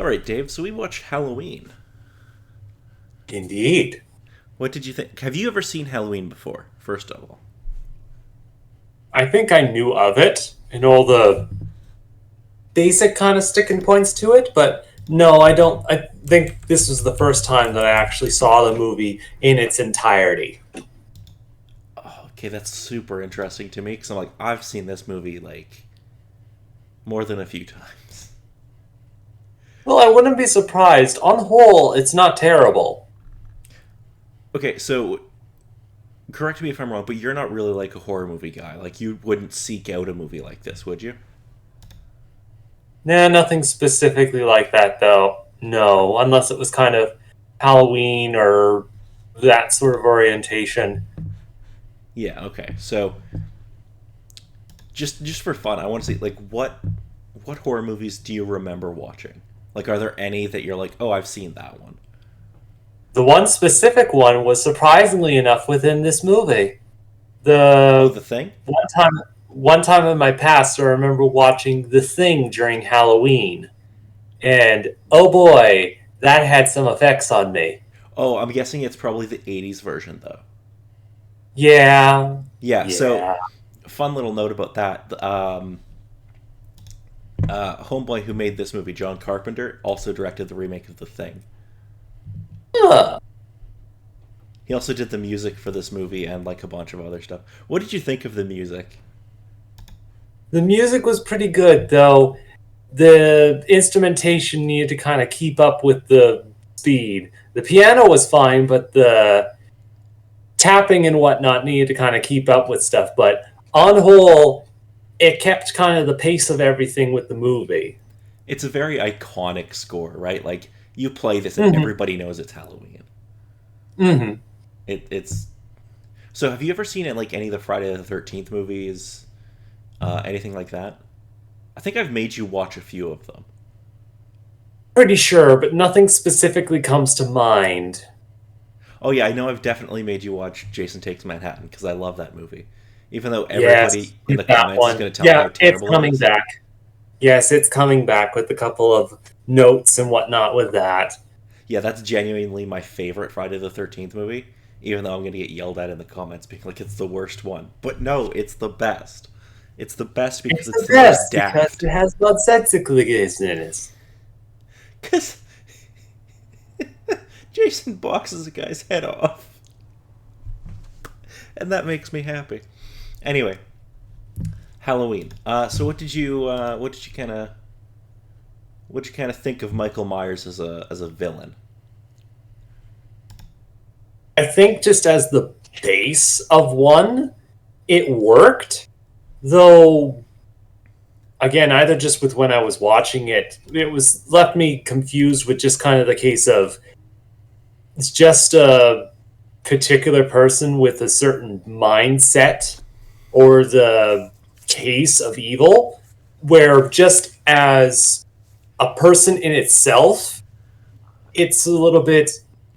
All right, Dave. So we watched Halloween. Indeed. What did you think? Have you ever seen Halloween before? First of all. I think I knew of it and all the basic kind of sticking points to it, but no, I don't. I think this was the first time that I actually saw the movie in its entirety. Oh, okay, that's super interesting to me because I'm like, I've seen this movie like more than a few times. Well, I wouldn't be surprised. On the whole, it's not terrible. Okay, so correct me if I'm wrong, but you're not really like a horror movie guy. Like you wouldn't seek out a movie like this, would you? Nah, nothing specifically like that, though. No, unless it was kind of Halloween or that sort of orientation. Yeah. Okay. So just for fun, I want to see like what horror movies do you remember watching? Like, are there any that you're like, oh, I've seen that one? The one specific one was surprisingly enough within this movie. Oh, The The Thing. one time in my past, I remember watching The Thing during Halloween, and oh boy, that had some effects on me. Oh, I'm guessing it's probably the '80s version though. Yeah, Yeah. So yeah. fun little note about that. Homeboy who made this movie, John Carpenter, also directed the remake of The Thing. Huh. He also did the music for this movie and like a bunch of other stuff. What did you think of the music? The music was pretty good, though. The instrumentation needed to kind of keep up with the speed. The piano was fine, but the tapping and whatnot needed to kind of keep up with stuff. But on whole, it kept kind of the pace of everything with the movie. It's a very iconic score, right? Like you play this and Hmm. everybody knows it's Halloween. Hmm. It's so. Have you ever seen it like any of the Friday the 13th movies? Anything like that? I think I've made you watch a few of them. Pretty sure, but nothing specifically comes to mind. Oh yeah, I know. I've definitely made you watch Jason Takes Manhattan because I love that movie. Even though Yes, everybody in the that comments is one. going to tell me Yeah, how it's terrible it coming is. back. Yes, it's coming back with a couple of notes and whatnot with that. Yeah, that's genuinely my favorite Friday the 13th movie, even though I'm going to get yelled at in the comments being like it's the worst one. But no, it's the best. It's the best because It's it's the the most best because daft. it has nonsensicaliness in it. Because Jason boxes a guy's head off, and that makes me happy. Anyway, Halloween. So what did you think of Michael Myers as a villain? I think just as the base of one, it worked. Though, again, either just with when I was watching it, it was left me confused with just kind of the case of it's just a particular person with a certain mindset or the case of evil, where just as a person in itself, it's a little bit,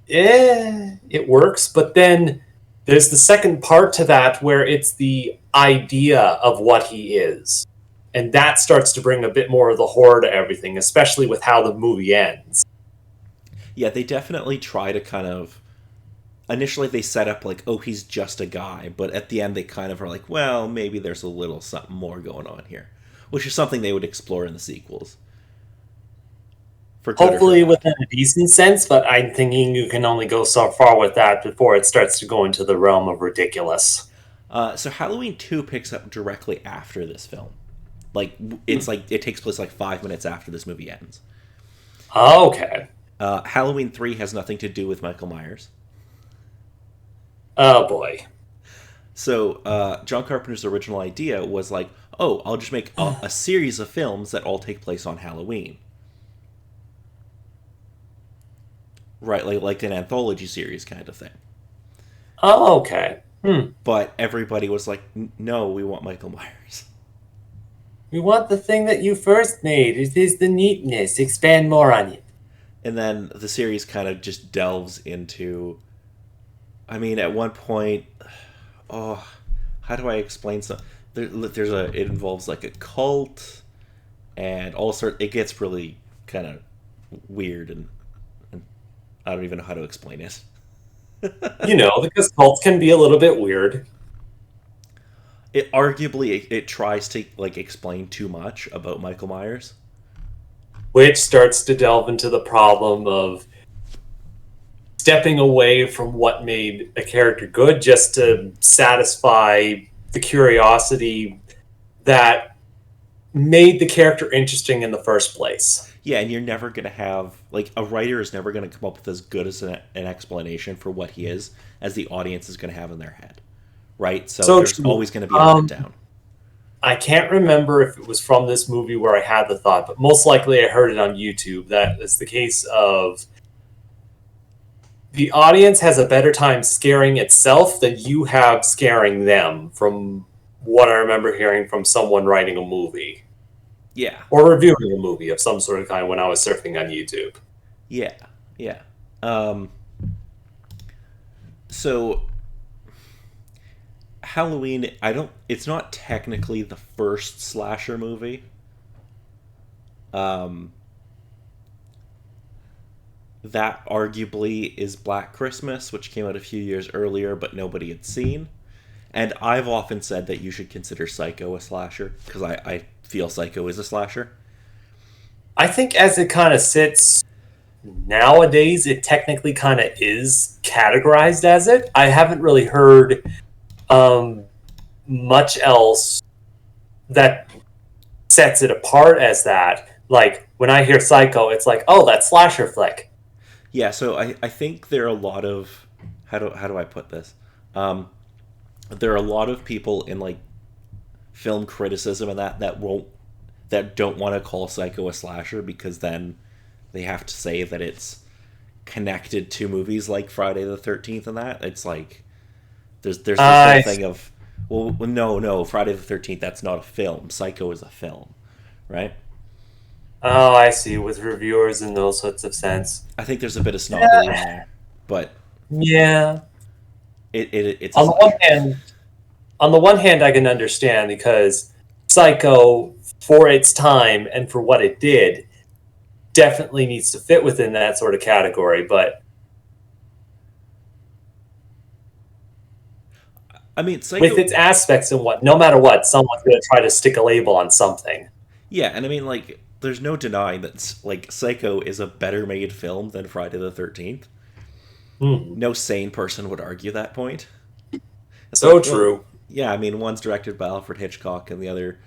it works. But then there's the second part to that where it's the idea of what he is. And that starts to bring a bit more of the horror to everything, especially with how the movie ends. Yeah, they definitely try to kind of initially they set up like, oh, he's just a guy, but at the end they kind of are like, well, maybe there's a little something more going on here, which is something they would explore in the sequels, for good or for Hopefully bad. within a decent sense, but I'm thinking you can only go so far with that before it starts to go into the realm of ridiculous. So Halloween 2 picks up directly after this film. Like Hmm. it's like it takes place like 5 minutes after this movie ends. Okay. Halloween 3 has nothing to do with Michael Myers. Oh boy. So John Carpenter's original idea was like, oh, I'll just make a series of films that all take place on Halloween, right? Like an anthology series kind of thing. Oh, okay. Hmm. But everybody was like, no, we want Michael Myers. We want the thing that you first made. It is the neatness. Expand more on it. And then the series kind of just delves into. I mean, at one point, oh, how do I explain some? There's a. It involves like a cult, and all sort. It gets really kind of weird, and I don't even know how to explain it. Because cults can be a little bit weird. It arguably it tries to like explain too much about Michael Myers. Which starts to delve into the problem of stepping away from what made a character good just to satisfy the curiosity that made the character interesting in the first place. Yeah, and you're never going to have like a writer is never going to come up with as good as an explanation for what he is as the audience is going to have in their head, right? So So there's true. always going to be a letdown. I can't remember if it was from this movie where I had the thought, but most likely I heard it on YouTube. That is the case of the audience has a better time scaring itself than you have scaring them, from what I remember hearing from someone writing a movie Yeah, or reviewing a movie of some sort of kind when I was surfing on YouTube. yeah, yeah. Um, so Halloween, I don't. It's not technically the first slasher movie. Um, that arguably is Black Christmas, which came out a few years earlier, but nobody had seen. And I've often said that you should consider Psycho a slasher because I feel Psycho is a slasher. I think as it kind of sits nowadays, it technically kind of is categorized as it. I haven't really heard um, much else that sets it apart as that. Like when I hear Psycho, it's like, oh, that's slasher flick. Yeah, so I think there are a lot of how do I put this? Um, there are a lot of people in like film criticism and that don't want to call Psycho a slasher because then they have to say that it's connected to movies like Friday the 13th and that. It's like there's this whole thing of no, Friday the 13th, that's not a film. Psycho is a film, right? Oh, I see. With reviewers and those sorts of sense. I think there's a bit of snobbery in there, but Yeah. it's a On the one slasher. hand, on the one hand, I can understand because Psycho, for its time and for what it did, definitely needs to fit within that sort of category. But I mean, with Psycho. its aspects and what, no matter what, someone's going to try to stick a label on something. Yeah, and I mean, like, there's no denying that like Psycho is a better made film than Friday the 13th. Hmm. No sane person would argue that point. It's So like, well, true. yeah, I mean, one's directed by Alfred Hitchcock, and the other,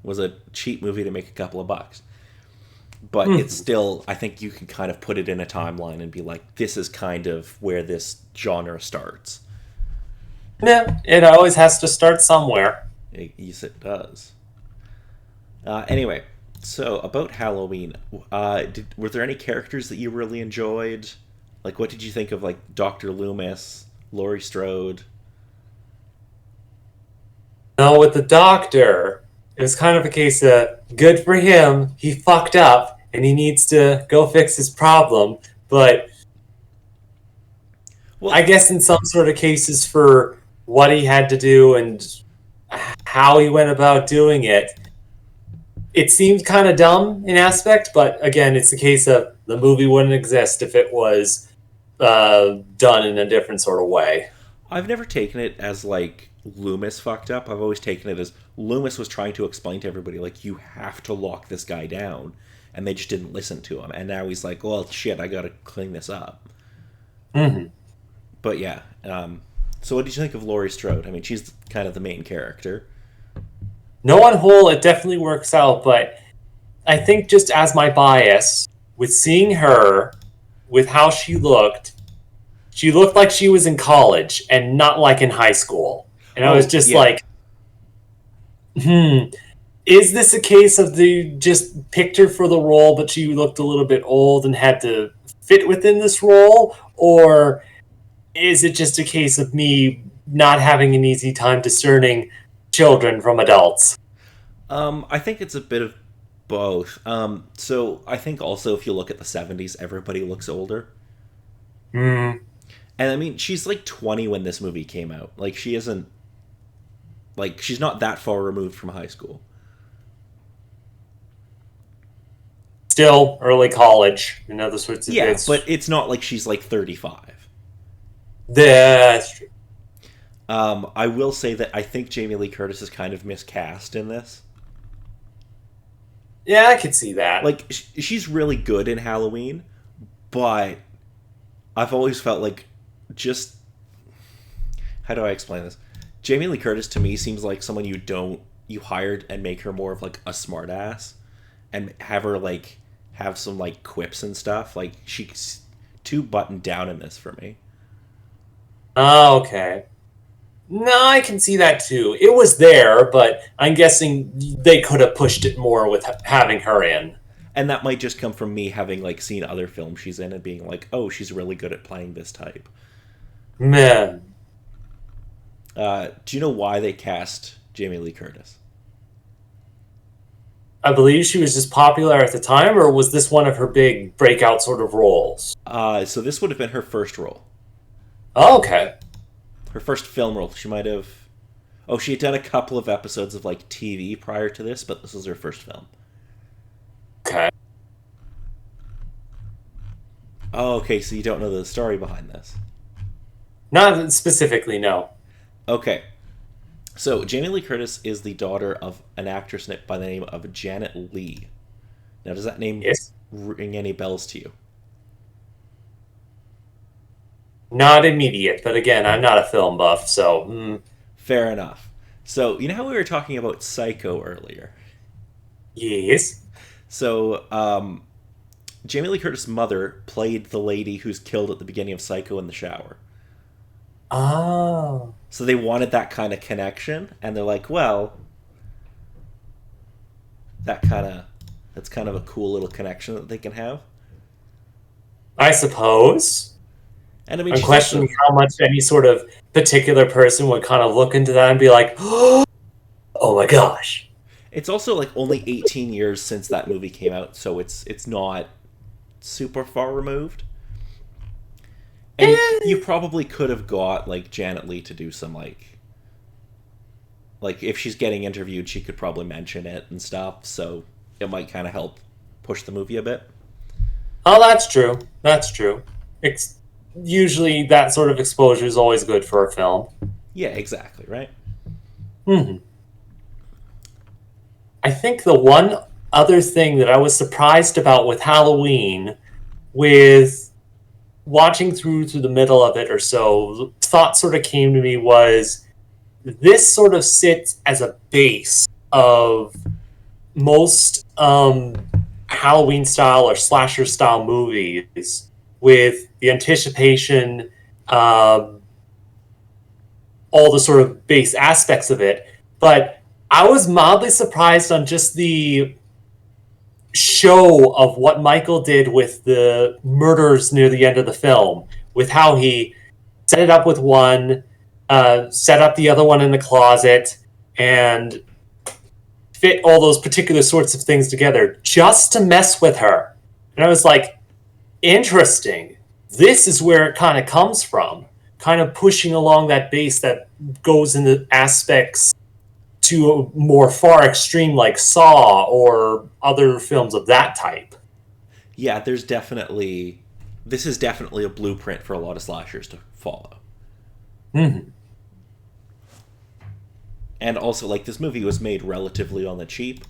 was a cheap movie to make a couple of bucks. But it's Hmm. still, I think you can kind of put it in a timeline and be like, this is kind of where this genre starts. Yeah, it always has to start somewhere. Yes, it does. Anyway, so about Halloween, were there any characters that you really enjoyed? Like, what did you think of like Dr. Loomis, Laurie Strode? Now, with the doctor, it was kind of a case of good for him. He fucked up and he needs to go fix his problem. But I Well, guess in some sort of cases for what he had to do and how he went about doing it, it seemed kind of dumb in aspect. But again, it's a case of the movie wouldn't exist if it was done in a different sort of way. I've never taken it as like Loomis fucked up. I've always taken it as Loomis was trying to explain to everybody like you have to lock this guy down, and they just didn't listen to him. And now he's like, well, shit, I gotta clean this up. Mm-hmm. But yeah, so what did you think of Laurie Strode? I mean, she's kind of the main character. No, on whole, it definitely works out, but I think just as my bias with seeing her, with how she looked like she was in college and not like in high school. And I was Oh just yeah, like, is this a case of they just picked her for the role, but she looked a little bit old and had to fit within this role? Or is it just a case of me not having an easy time discerning children from adults? I think it's a bit of both. So I think also if you look at the '70s, everybody looks older. Hmm. And I mean, she's like 20 when this movie came out. Like she isn't like she's not that far removed from high school. still early college and other sorts of Yeah, it's but it's not like she's like 35. that's true. I will say that I think Jamie Lee Curtis is kind of miscast in this. Yeah, I could see that. Like, she's really good in Halloween, but I've always felt like just. How do I explain this? Jamie Lee Curtis to me seems like someone you hired and make her more of like a smartass, and have her like have some like quips and stuff. Like, she's too buttoned down in this for me. Oh, okay. No, I can see that too. It was there, but I'm guessing they could have pushed it more with having her in. And that might just come from me having like seen other films she's in and being like, oh, she's really good at playing this type. Man, Do you know why they cast Jamie Lee Curtis? I believe she was just popular at the time, or was this one of her big breakout sort of roles? So this would have been her first role, Oh, okay. her first film role. She might have. Oh, she had done a couple of episodes of like TV prior to this, but this was her first film. Okay. Oh, okay. So you don't know the story behind this. Not specifically, no. Okay. So Jamie Lee Curtis is the daughter of an actress by the name of Janet Leigh. Now, does that name Yes. ring any bells to you? Not immediate, but again, I'm not a film buff, so Fair enough. So, you know how we were talking about Psycho earlier? yes. So, Jamie Lee Curtis' mother played the lady who's killed at the beginning of Psycho in the shower. Oh. So they wanted that kind of connection, and they're like, well, that's kind of a cool little connection that they can have. I suppose. And I mean, I'm she's also, questioning how much any sort of particular person would kind of look into that and be like, oh my gosh. it's also like only 18 years since that movie came out, so it's not super far removed. And you probably could have got like Janet Leigh to do some like if she's getting interviewed, she could probably mention it and stuff. So it might kind of help push the movie a bit. Oh, that's true. That's true. It's usually that sort of exposure is always good for a film. Yeah, exactly, right? Hmm. I think the one other thing that I was surprised about with Halloween, with watching through to the middle of it or so, the thought sort of came to me was this sort of sits as a base of most Halloween style or slasher style movies with the anticipation, all the sort of base aspects of it. But I was mildly surprised on just the show of what Michael did with the murders near the end of the film, with how he set it up with one, set up the other one in the closet, and fit all those particular sorts of things together just to mess with her. And I was like, interesting. This is where it kind of comes from, kind of pushing along that base that goes into aspects to a more far extreme like Saw or other films of that type. Yeah, this is definitely a blueprint for a lot of slashers to follow. Mm-hmm. And also, like, this movie was made relatively on the cheap,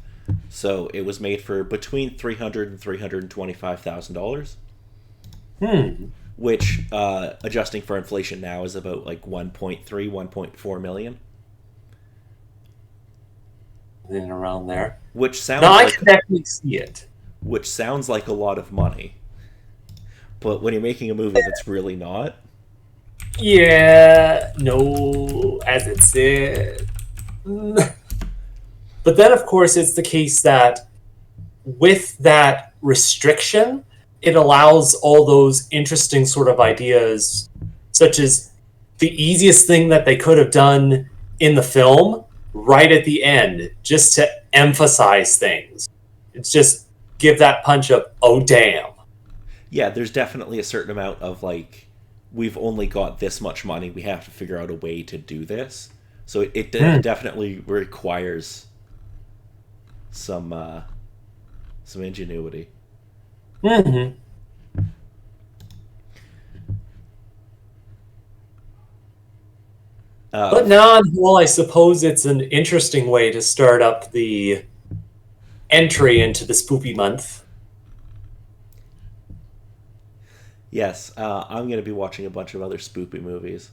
so it was made for between $300,000 and $325,000, which, adjusting for inflation now, is about like 1.3, 1.4 million. In around there. Which sounds No, I like can definitely see it. which sounds like a lot of money, but when you're making a movie that's really not. Yeah, no, as it said. But then, of course, it's the case that with that restriction, it allows all those interesting sort of ideas, such as the easiest thing that they could have done in the film right at the end, just to emphasize things. It's just give that punch of, oh, damn. Yeah, there's definitely a certain amount of like, we've only got this much money, we have to figure out a way to do this. So it definitely requires some ingenuity. Hmm. But Uh, now, well, I suppose it's an interesting way to start up the entry into the spoopy month. yes, I'm going to be watching a bunch of other spoopy movies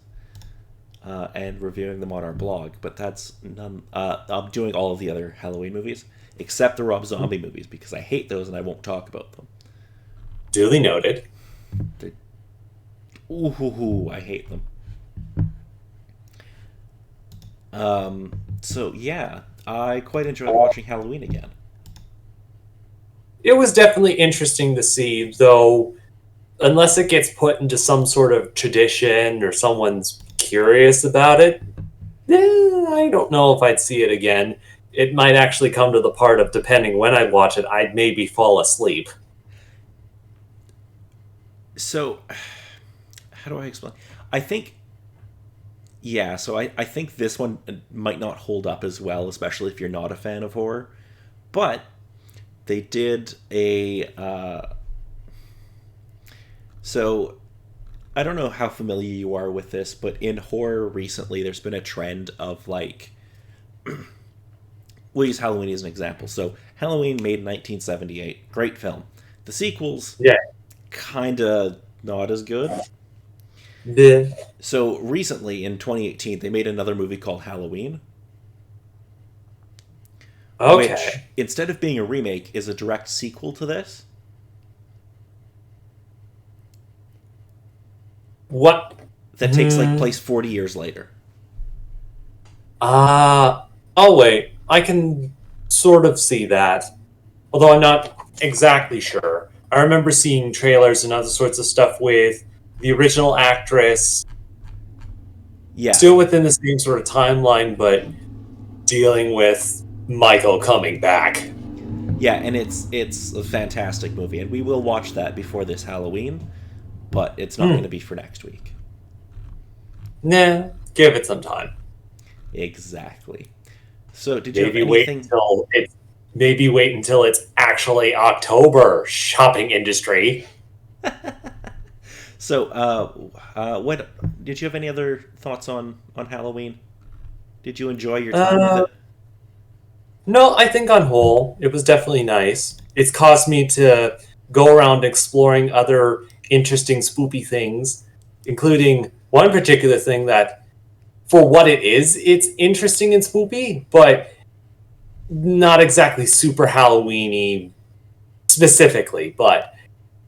and reviewing them on our blog. But that's none. I'm doing all of the other Halloween movies except the Rob Zombie movies because I hate those and I won't talk about them. Duly noted. They're, ooh, I hate them. So yeah, I quite enjoyed watching Halloween again. It was definitely interesting to see, though, unless it gets put into some sort of tradition or someone's curious about it, I don't know if I'd see it again. It might actually come to the part of, depending when I watch it, I'd maybe fall asleep. So how do I explain? I think yeah, so I think this one might not hold up as well, especially if you're not a fan of horror. But they did a so I don't know how familiar you are with this, but in horror recently, there's been a trend of like, we'll use Halloween as an example. So, Halloween made in 1978, great film. The sequels, Yeah. kind of not as good. The, So, recently in 2018, they made another movie called Halloween, which, okay. instead of being a remake, is a direct sequel to this What? that takes like place 40 years later. Oh, wait. I can sort of see that, although I'm not exactly sure. I remember seeing trailers and other sorts of stuff with the original actress, Yeah, still within the same sort of timeline, but dealing with Michael coming back. yeah, and it's a fantastic movie, and we will watch that before this Halloween, but it's not going to Hmm. be for next week. Nah, give it some time. Exactly. So, did you have Maybe wait anything? until it's maybe wait until it's actually October, shopping industry. So, what did you have any other thoughts on Halloween? Did you enjoy your time with Uh, it? no, I think on whole, it was definitely nice. It's caused me to go around exploring other interesting spoopy things, including one particular thing that, for what it is, it's interesting and spoopy, but not exactly super Halloweeny specifically, but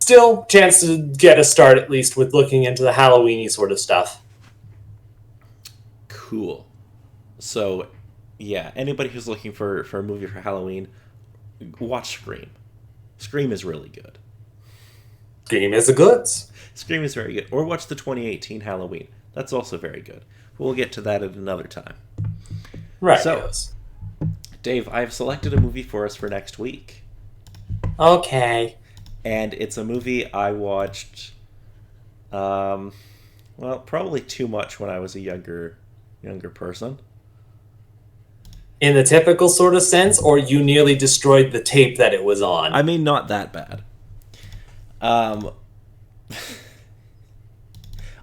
still chance to get a start at least with looking into the Halloweeny sort of stuff. Cool. So, yeah, anybody who's looking for a movie for Halloween, watch Scream. Scream is really good. Game is the goods. Scream is very good. Or watch the 2018 Halloween. That's also very good. We'll get to that at another time. Right, So, yes. Dave, I've selected a movie for us for next week, Okay. and it's a movie I watched. Um, well, probably too much when I was a younger person. In the typical sort of sense, or you nearly destroyed the tape that it was I on? mean, not that bad. Um,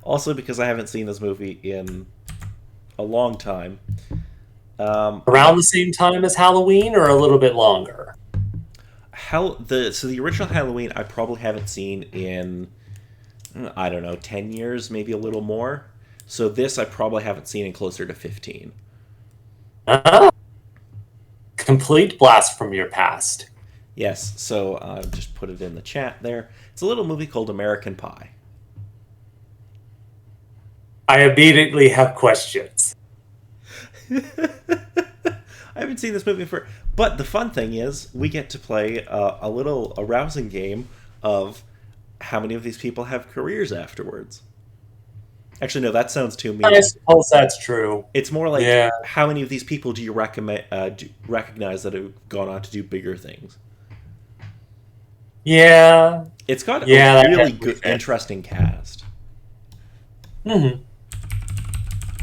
also because I haven't seen this movie in a long time. Around the same time as Halloween, or a little bit longer? The original Halloween I probably haven't seen in I don't know 10 years, maybe a little more. So this I probably haven't seen in closer to 15. Ah, complete blast from your past. Yes, so just put it in the chat there. It's a little movie called American Pie. I immediately have questions. I haven't seen this movie for, but the fun thing is we get to play a little arousing game of how many of these people have careers afterwards. Actually, no, that sounds too I mean. suppose that's true. It's more like Yeah. how many of these people do you recognize that have gone on to do bigger things? Yeah. It's got a Yeah, that really definitely good, fits. interesting cast. Hmm.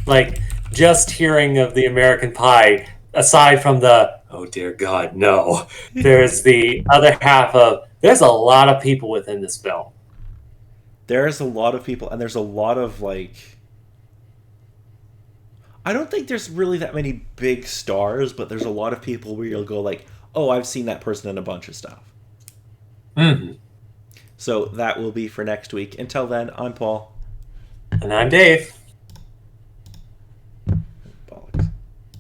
Like, just hearing of the American Pie, aside from the, oh dear God, no, there's the other half of There's a lot of people within this film. There's a lot of people, and there's a lot of like. I don't think there's really that many big stars, but there's a lot of people where you'll go like, "Oh, I've seen that person in a bunch of stuff." Mm-hmm. So that will be for next week. Until then, I'm Paul. And I'm Dave.